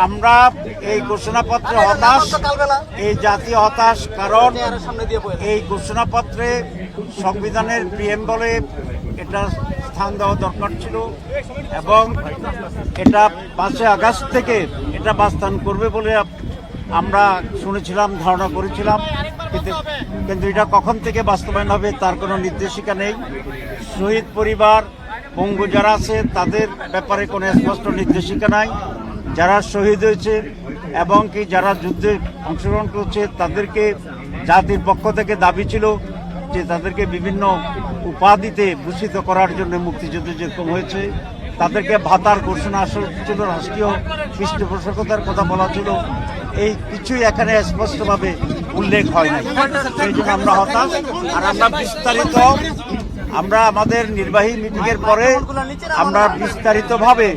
আমরা এই ঘোষণাপত্রে হতাশ, এই জাতীয় হতাশ, কারণ এই ঘোষণাপত্রে সংবিধানের প্রিএম্বলে এটা স্থান দেওয়া দরকার ছিল এবং এটা 5 আগস্ট থেকে এটা বাস্তবায়ন করবে বলে আমরা শুনেছিলাম, ধারণা করেছিলাম, কিন্তু এটা কখন থেকে বাস্তবায়ন হবে তার কোনো নির্দেশিকা নেই। শহীদ পরিবার, পঙ্গু যারা আছে তাদের ব্যাপারে কোনো স্পষ্ট নির্দেশিকা নাই। যারা শহীদ হয়েছে এবং কি যারা যুদ্ধে অংশগ্রহণ করছে তাদেরকে জাতির পক্ষ থেকে দাবি ছিল যে তাদেরকে বিভিন্ন উপাধিতে ভূষিত করার জন্য মুক্তিযুদ্ধে যেরকম হয়েছে তাদেরকে ভাতার ঘোষণা ছিল, রাষ্ট্রীয় পৃষ্ঠপোষকতার কথা বলা ছিল, এই কিছুই এখানে স্পষ্টভাবে উল্লেখ হয় না। সেই জন্য আমরা হতাশ। আর আমরা আমাদের নির্বাহী মিটিংয়ের পরে আমরা বিস্তারিতভাবে